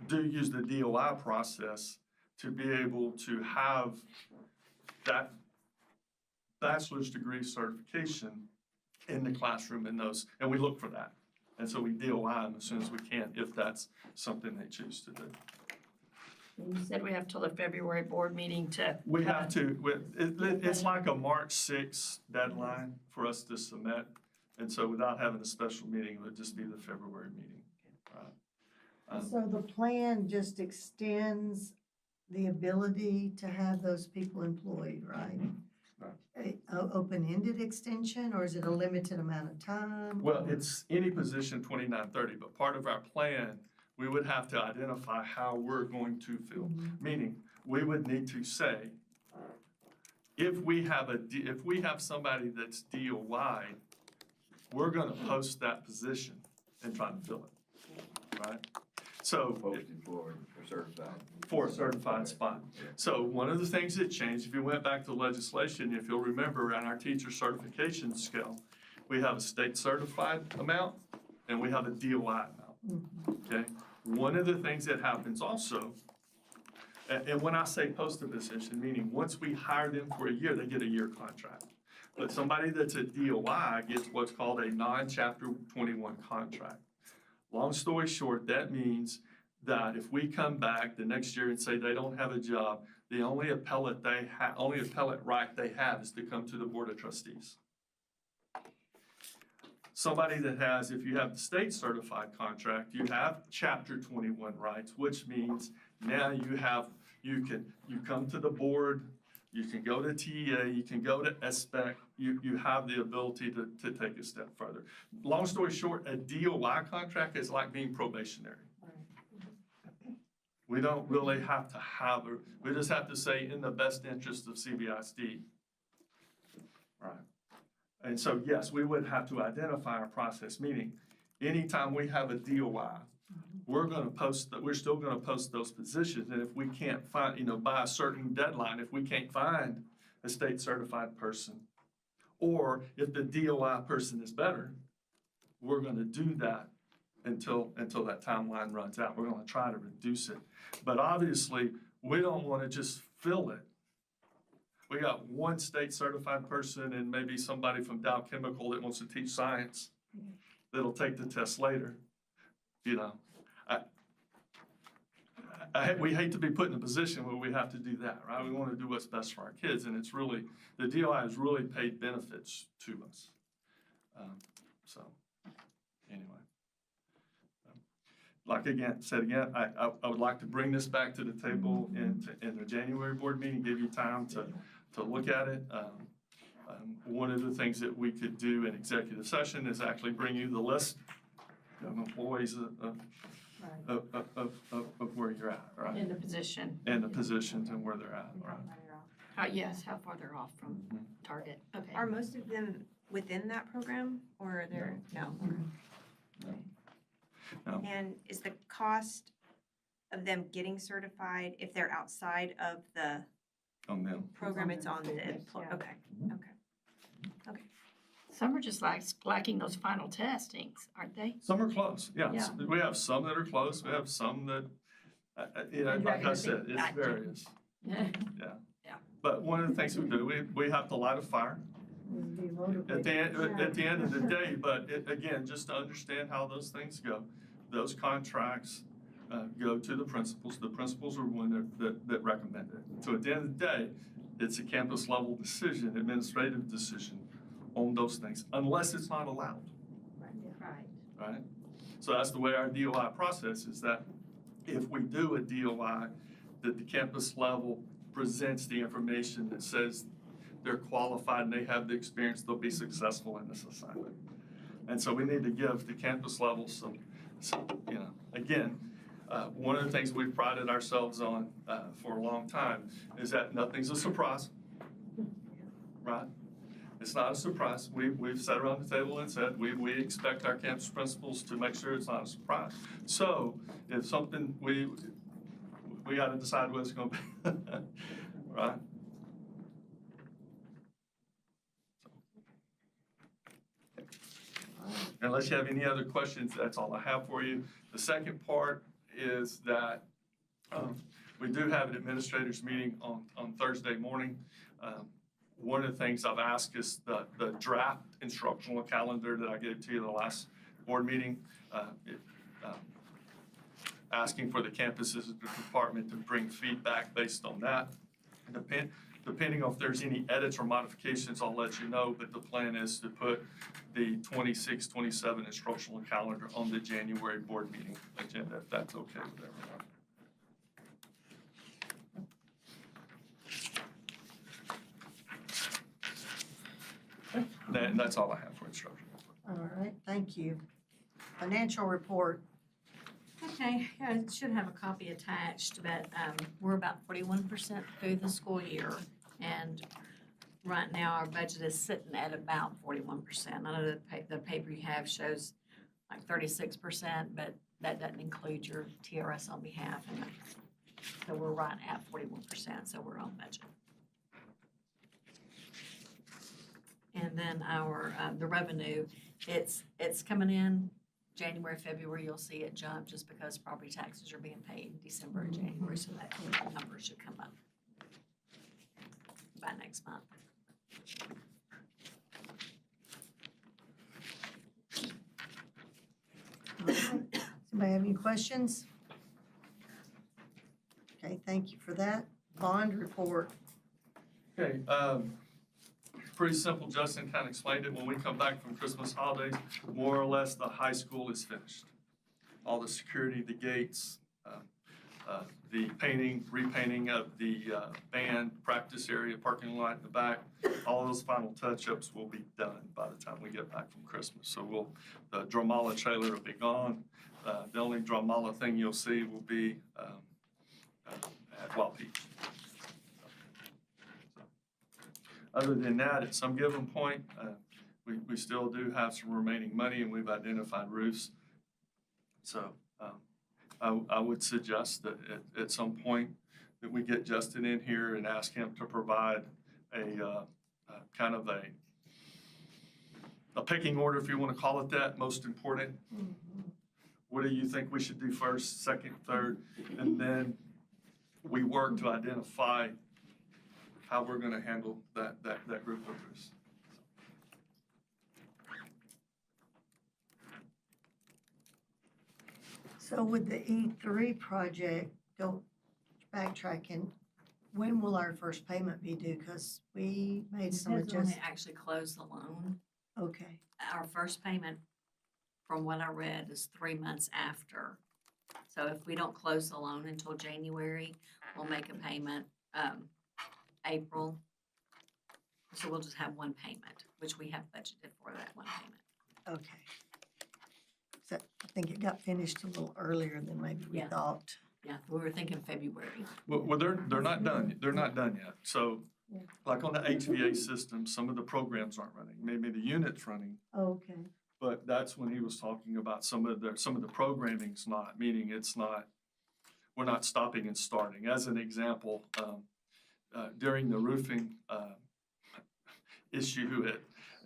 Speaker 3: do use the DOI process to be able to have that bachelor's degree certification in the classroom in those, and we look for that. And so we DOI them as soon as we can, if that's something they choose to do.
Speaker 4: You said we have till the February board meeting to.
Speaker 3: We have to, it's like a March 6th deadline for us to submit. And so without having a special meeting, it would just be the February meeting.
Speaker 1: So the plan just extends the ability to have those people employed, right? Open-ended extension, or is it a limited amount of time?
Speaker 3: Well, it's any position 29-30, but part of our plan, we would have to identify how we're going to fill. Meaning, we would need to say, if we have somebody that's DOI, we're going to post that position and try to fill it, right? So
Speaker 12: Posted for certified.
Speaker 3: For a certified spot. So one of the things that changed, if you went back to legislation, if you'll remember, on our teacher certification scale, we have a state certified amount and we have a DOI amount, okay? One of the things that happens also, and when I say post a position, meaning once we hire them for a year, they get a year contract. But somebody that's a DOI gets what's called a non-Chapter 21 contract. Long story short, that means that if we come back the next year and say they don't have a job, the only appellate right they have is to come to the Board of Trustees. Somebody that has, if you have the state certified contract, you have Chapter 21 rights, which means now you come to the board, you can go to TEA, you can go to SPEC, you have the ability to take a step further. Long story short, a DOI contract is like being probationary. We don't really have to have it, we just have to say in the best interest of CBISD. Right. And so, yes, we would have to identify our process, meaning anytime we have a DOI, we're still gonna post those positions. And if we can't find, by a certain deadline, if we can't find a state certified person, or if the DOI person is better, we're gonna do that until that timeline runs out. We're gonna try to reduce it. But obviously, we don't wanna just fill it. We got one state certified person and maybe somebody from Dow Chemical that wants to teach science that'll take the test later. We hate to be put in a position where we have to do that, right? We want to do what's best for our kids, and it's really, the DOI has really paid benefits to us. So, anyway. Like I would like to bring this back to the table in the January board meeting, give you time to look at it. One of the things that we could do in executive session is actually bring you the list of employees of where you're at, right?
Speaker 4: In the position.
Speaker 3: And the positions and where they're at, right?
Speaker 4: Yes, how far they're off from target. Okay.
Speaker 14: Are most of them within that program or are there, no?
Speaker 3: No.
Speaker 14: And is the cost of them getting certified, if they're outside of the
Speaker 3: On them.
Speaker 14: program, it's on the employee? Okay, okay.
Speaker 4: Some are just lacking those final testings, aren't they?
Speaker 3: Some are close, yeah.
Speaker 4: Yeah.
Speaker 3: We have some that are close, we have some that, like I said, it varies.
Speaker 4: Yeah.
Speaker 3: Yeah. But one of the things we do, we have to light a fire at the end of the day, but again, just to understand how those things go, those contracts go to the principals. The principals are one that recommend it. So at the end of the day, it's a campus level decision, administrative decision on those things, unless it's not allowed. Right? So that's the way our DOI process is, that if we do a DOI, that the campus level presents the information that says they're qualified and they have the experience, they'll be successful in this assignment. And so we need to give the campus level some again, one of the things we've prided ourselves on for a long time is that nothing's a surprise, right? It's not a surprise. We've sat around the table and said we expect our campus principals to make sure it's not a surprise. So if something, we got to decide what it's going to be, right? Unless you have any other questions, that's all I have for you. The second part is that we do have an administrators meeting on Thursday morning. One of the things I've asked is the draft instructional calendar that I gave to you the last board meeting, asking for the campuses department to bring feedback based on that. Depending on if there's any edits or modifications, I'll let you know, but the plan is to put the 26-27 instructional calendar on the January board meeting agenda, if that's okay with everyone. And that's all I have for instruction.
Speaker 1: All right, thank you. Financial report.
Speaker 4: Okay, I should have a copy attached, but we're about 41% through the school year. And right now, our budget is sitting at about 41%. I know the paper you have shows like 36%, but that doesn't include your TRS on behalf. And so we're right at 41%, so we're on budget. And then the revenue, it's coming in January, February. You'll see it jump just because property taxes are being paid in December and January, so that number should come up by next month.
Speaker 1: Anybody have any questions? Okay, thank you for that. Bond report.
Speaker 3: Okay, pretty simple. Justin kind of explained it. When we come back from Christmas holidays, more or less the high school is finished. All the security, the gates, the painting, repainting of the band practice area, parking lot in the back, all those final touch-ups will be done by the time we get back from Christmas. So the Dramala trailer will be gone. The only Dramala thing you'll see will be at Wild Peach. Other than that, at some given point, we still do have some remaining money, and we've identified roofs. So I would suggest that at some point that we get Justin in here and ask him to provide a kind of a pecking order, if you want to call it that, most important. What do you think we should do first, second, third? And then we work to identify how we're going to handle that group of roofs.
Speaker 1: So with the E3 project, go backtracking, when will our first payment be due? Because we made some
Speaker 4: Depends when
Speaker 1: adjustments.
Speaker 4: they actually close the loan.
Speaker 1: Okay,
Speaker 4: Our first payment, from what I read, is 3 months after. So if we don't close the loan until January, we'll make a payment, April. So we'll just have one payment, which we have budgeted for that one payment.
Speaker 1: okay. So I think it got finished a little earlier than maybe we
Speaker 4: Yeah.
Speaker 1: thought.
Speaker 4: Yeah, we were thinking February.
Speaker 3: Well, they're not done. They're not done yet. So like on the HVA system, some of the programs aren't running. Maybe the unit's running,
Speaker 1: Okay.
Speaker 3: but that's when he was talking about some of the programming's not, meaning it's not, we're not stopping and starting. As an example, during the roofing issue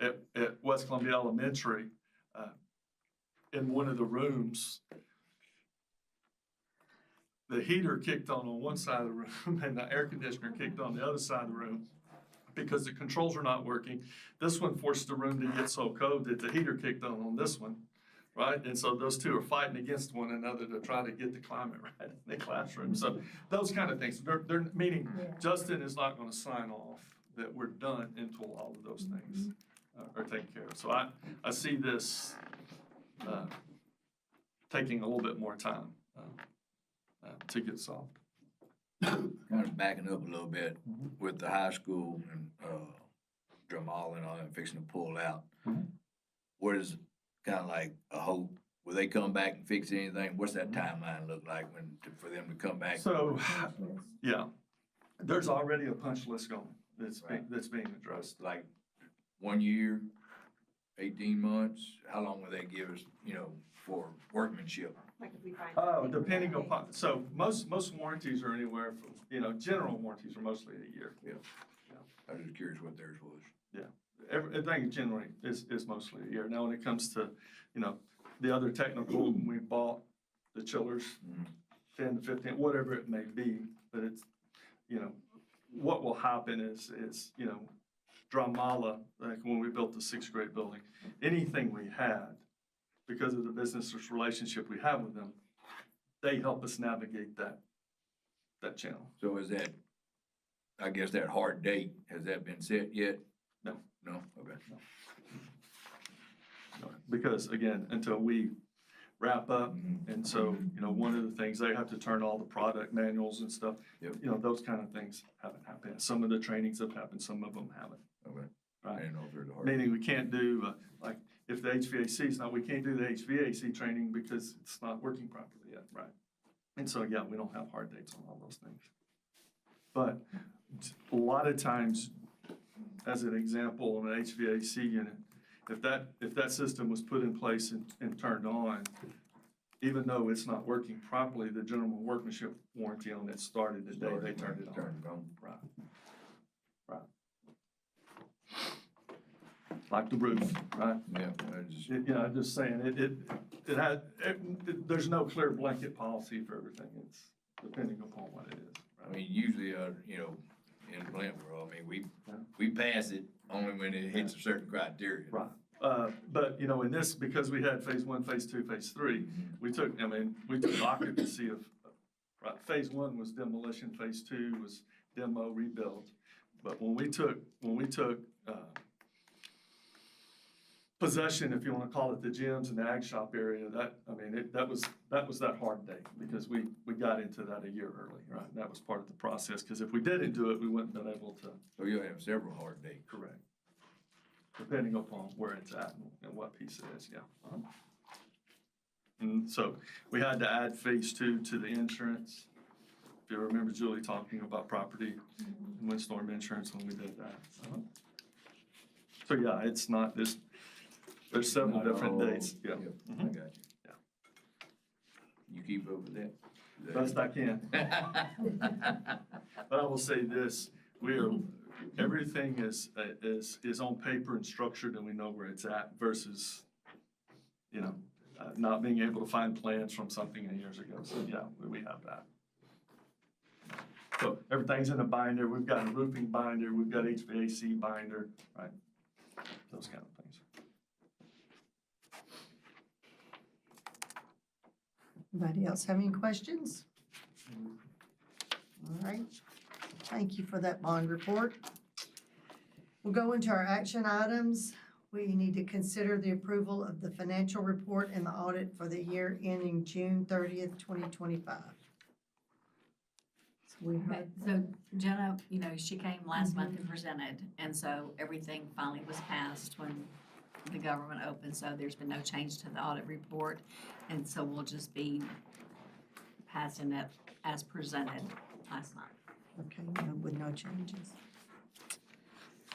Speaker 3: at West Columbia Elementary, in one of the rooms, the heater kicked on one side of the room and the air conditioner kicked on the other side of the room because the controls are not working. This one forced the room to get so cold that the heater kicked on this one, right? And so those two are fighting against one another to try to get the climate right in the classroom. So those kind of things, they're meaning Justin is not going to sign off that we're done until all of those things are taken care of. So I see this taking a little bit more time to get solved.
Speaker 12: Kind of backing up a little bit with the high school and Dramal and all that fixing to pull out. What is kind of like a hope? Will they come back and fix anything? What's that timeline look like for them to come back?
Speaker 3: So, yeah, there's already a punch list going that's being addressed.
Speaker 12: Like 1 year, 18 months? How long will they give us, for workmanship?
Speaker 14: Like if we find.
Speaker 3: Oh, depending upon, so most warranties are anywhere from, general warranties are mostly a year.
Speaker 12: Yeah. I was just curious what theirs was.
Speaker 3: Everything generally is mostly a year. Now, when it comes to, the other technical, we bought the chillers, 10 to 15, whatever it may be, but it's, what will happen is Dramala, like when we built the 6th grade building, anything we had, because of the business relationship we have with them, they help us navigate that channel.
Speaker 12: So is that, I guess that hard date, has that been set yet?
Speaker 3: No.
Speaker 12: No? Okay.
Speaker 3: No. Because again, until we wrap up, and so, one of the things, they have to turn all the product manuals and stuff.
Speaker 12: Yep.
Speaker 3: Those kind of things haven't happened. Some of the trainings have happened, some of them haven't.
Speaker 12: Okay.
Speaker 3: Right.
Speaker 12: I didn't know if there's a hard.
Speaker 3: Meaning we can't do, like, if the HVAC is not, we can't do the HVAC training because it's not working properly yet, right? And so, yeah, we don't have hard dates on all those things. But a lot of times, as an example, in an HVAC unit, if that system was put in place and turned on, even though it's not working properly, the general workmanship warranty on it started the day they turned it on. Right. Like the roof, right?
Speaker 12: Yeah.
Speaker 3: I'm just saying, there's no clear blanket policy for everything. It's depending upon what it is.
Speaker 12: I mean, usually, in plant world, we pass it only when it hits a certain criteria.
Speaker 3: Right. But, you know, in this, because we had phase one, phase two, phase three, we took occupancy of, right, phase one was demolition, phase two was demo, rebuild. But when we took possession, if you wanna call it, the gyms and the ag shop area, that was that hard date, because we got into that a year early, right? That was part of the process, because if we didn't do it, we wouldn't have been able to.
Speaker 12: So you'll have several hard dates.
Speaker 3: Correct. Depending upon where it's at and what piece it is, yeah. And so we had to add phase two to the insurance. If you remember Julie talking about property and windstorm insurance when we did that. So yeah, it's not this, there's several
Speaker 12: Not
Speaker 3: different
Speaker 12: all-
Speaker 3: dates, yeah.
Speaker 12: I
Speaker 3: Mhm.
Speaker 12: got you.
Speaker 3: Yeah.
Speaker 12: You keep up with that?
Speaker 3: Best I can. But I will say this, everything is on paper and structured, and we know where it's at versus, you know, not being able to find plans from something years ago. So yeah, we have that. So everything's in a binder. We've got a roofing binder, we've got HVAC binder, right? Those kind of things.
Speaker 1: Anybody else have any questions? All right, thank you for that bond report. We'll go into our action items. We need to consider the approval of the financial report and the audit for the year ending June 30th, 2025. So we
Speaker 4: Okay,
Speaker 1: heard,
Speaker 4: so Jenna, you know, she came last month and presented, and so everything finally was passed when the government opened, so there's been no change to the audit report, and so we'll just be passing it as presented last month.
Speaker 1: okay, with no changes.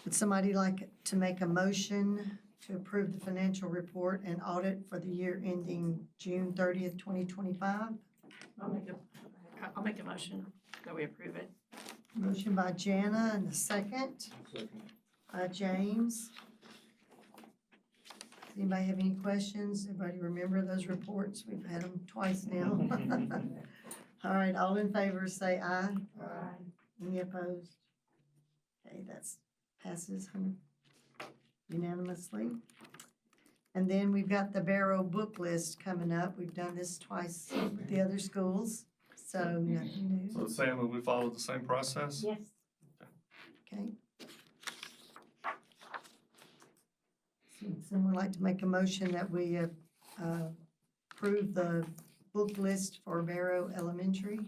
Speaker 1: Would somebody like to make a motion to approve the financial report and audit for the year ending June 30th, 2025?
Speaker 15: I'll make a motion that we approve it.
Speaker 1: Motion by Jana and a second by James. Does anybody have any questions? Everybody remember those reports? We've had them twice now. All right, all in favor, say aye. Aye. Any opposed? Okay, that's passes unanimously. And then we've got the Barrow book list coming up. We've done this twice with the other schools, so nothing
Speaker 3: So
Speaker 1: new.
Speaker 3: Sam, will we follow the same process?
Speaker 5: Yes.
Speaker 1: Okay. Someone like to make a motion that we approve the book list for Barrow Elementary?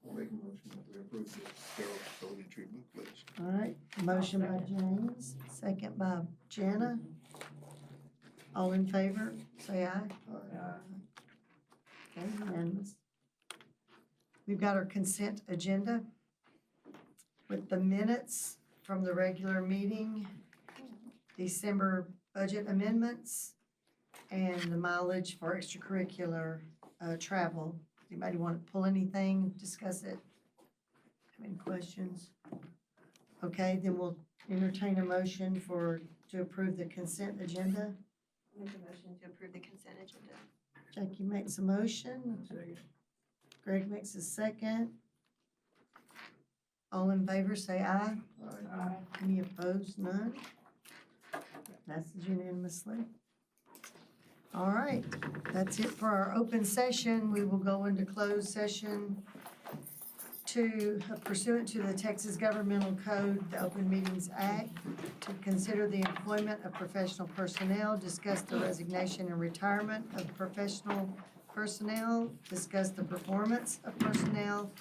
Speaker 7: I'll make a motion that we approve the Carroll Elementary book list.
Speaker 1: All right, motion by James, second by Jana. All in favor, say aye. Okay, unanimous. We've got our consent agenda with the minutes from the regular meeting, December budget amendments, and the mileage for extracurricular travel. Anybody want to pull anything, discuss it? Have any questions? Okay, then we'll entertain a motion to approve the consent agenda.
Speaker 14: Make a motion to approve the consent agenda.
Speaker 1: Jackie makes a motion. Greg makes a second. All in favor, say aye. Aye. Any opposed? None. Passes unanimously. All right, that's it for our open session. We will go into closed session to pursuant to the Texas Governmental Code, the Open Meetings Act, to consider the employment of professional personnel, discuss the resignation and retirement of professional personnel, discuss the performance of personnel,